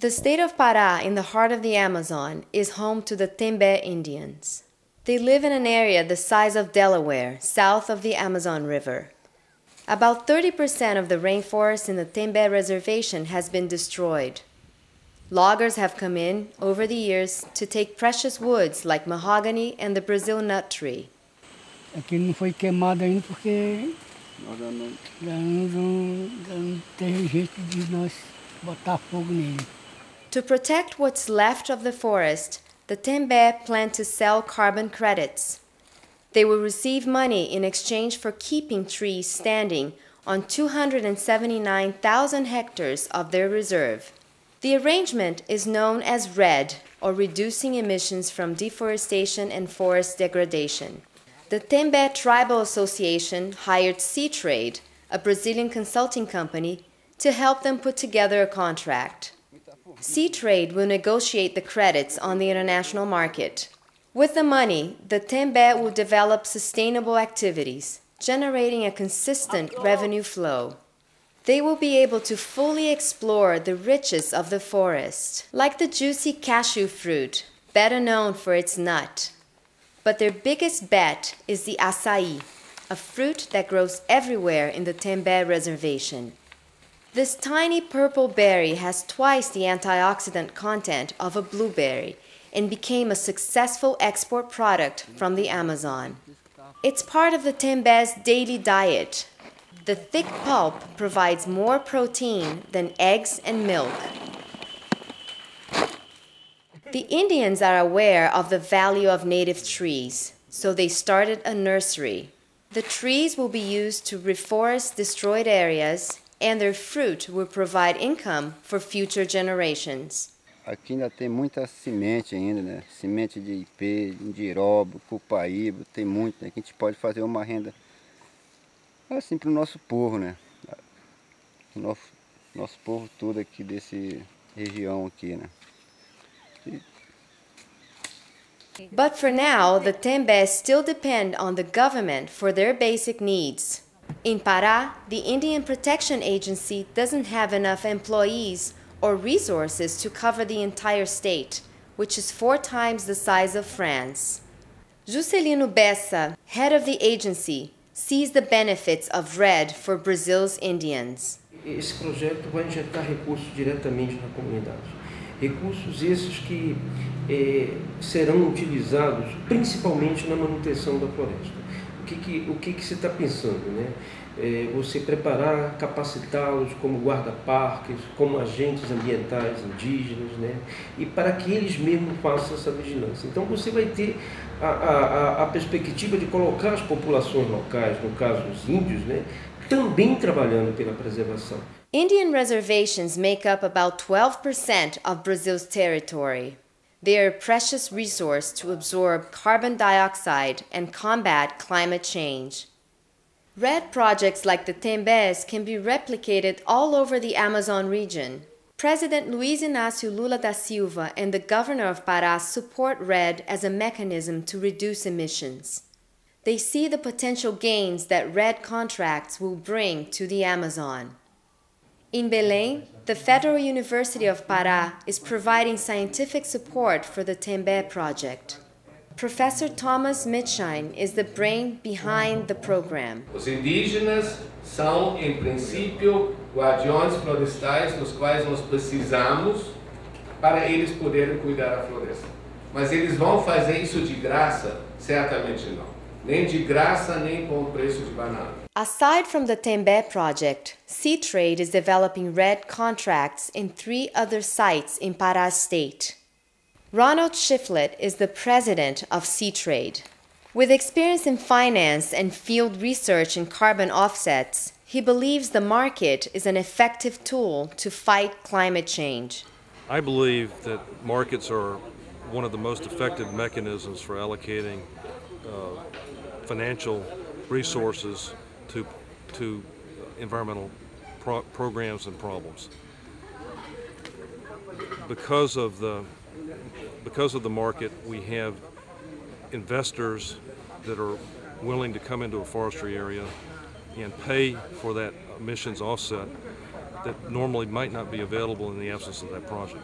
The state of Pará, in the heart of the Amazon, is home to the Tembe Indians. They live in an area the size of Delaware, south of the Amazon River. About 30% of the rainforest in the Tembe Reservation has been destroyed. Loggers have come in, over the years, to take precious woods like mahogany and the Brazil nut tree. Aqui não foi queimado ainda porque não tem jeito de nós botar fogo nele. To protect what's left of the forest, the Tembe plan to sell carbon credits. They will receive money in exchange for keeping trees standing on 279,000 hectares of their reserve. The arrangement is known as RED, or Reducing Emissions from Deforestation and Forest Degradation. The Tembe Tribal Association hired Seatrade, a Brazilian consulting company, to help them put together a contract. Seatrade will negotiate the credits on the international market. With the money, the Tembe will develop sustainable activities, generating a consistent revenue flow. They will be able to fully explore the riches of the forest, like the juicy cashew fruit, better known for its nut. But their biggest bet is the açaí, a fruit that grows everywhere in the Tembe Reservation. This tiny purple berry has twice the antioxidant content of a blueberry and became a successful export product from the Amazon. It's part of the Tembe's daily diet. The thick pulp provides more protein than eggs and milk. The Indians are aware of the value of native trees, so they started a nursery. The trees will be used to reforest destroyed areas, and their fruit will provide income for future generations. Aqui ainda tem muita semente ainda, né? Semente de ipê, indirobo, cupaíba, tem muito, né? Que a gente pode fazer uma renda assim para o nosso povo, né? Nosso povo todo aqui desse região aqui, né? But for now, the Tembe still depend on the government for their basic needs. In Pará, the Indian Protection Agency doesn't have enough employees or resources to cover the entire state, which is 4 times the size of France. Juscelino Bessa, head of the agency, sees the benefits of RED for Brazil's Indians. Esse projeto vai injetar recursos diretamente na comunidade. Recursos esses que serão utilizados principalmente na manutenção da floresta. O que se está pensando, né? Você preparar, capacitá-los como guarda-parques, como agentes ambientais indígenas, né? E para que eles mesmos façam essa vigilância. Então você vai ter a perspectiva de colocar as populações locais, no caso os índios, né? Também trabalhando pela preservação. Indian reservations make up about 12% of Brazil's territory. They are a precious resource to absorb carbon dioxide and combat climate change. RED projects like the Tembes can be replicated all over the Amazon region. President Luiz Inácio Lula da Silva and the governor of Pará support RED as a mechanism to reduce emissions. They see the potential gains that RED contracts will bring to the Amazon. In Belém, the Federal University of Pará is providing scientific support for the Tembe Project. Professor Thomas Mitshine is the brain behind the program. Os indígenas são, em princípio, guardiões florestais nos quais nós precisamos para eles poderem cuidar da floresta. Mas eles vão fazer isso de graça? Certamente não. Nem de graça, nem com o preço de banana. Aside from the Tembe project, Seatrade is developing RED contracts in 3 other sites in Pará State. Ronald Shiflett is the president of Seatrade. With experience in finance and field research in carbon offsets, he believes the market is an effective tool to fight climate change. I believe that markets are one of the most effective mechanisms for allocating financial resources to environmental programs and problems. Because of the market, we have investors that are willing to come into a forestry area and pay for that emissions offset that normally might not be available in the absence of that project.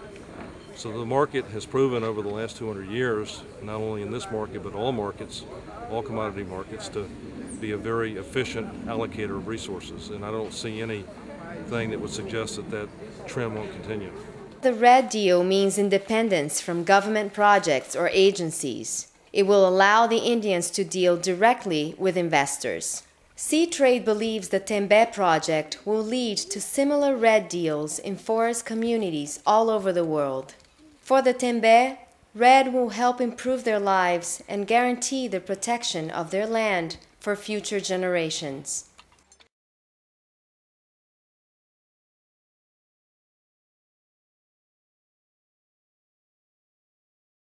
So the market has proven over the last 200 years, not only in this market but all markets, all commodity markets, to be a very efficient allocator of resources, and I don't see anything that would suggest that that trend won't continue. The Red Deal means independence from government projects or agencies. It will allow the Indians to deal directly with investors. Sea Trade believes the Tembe Project will lead to similar Red Deals in forest communities all over the world. For the Tembe, Red will help improve their lives and guarantee the protection of their land for future generations.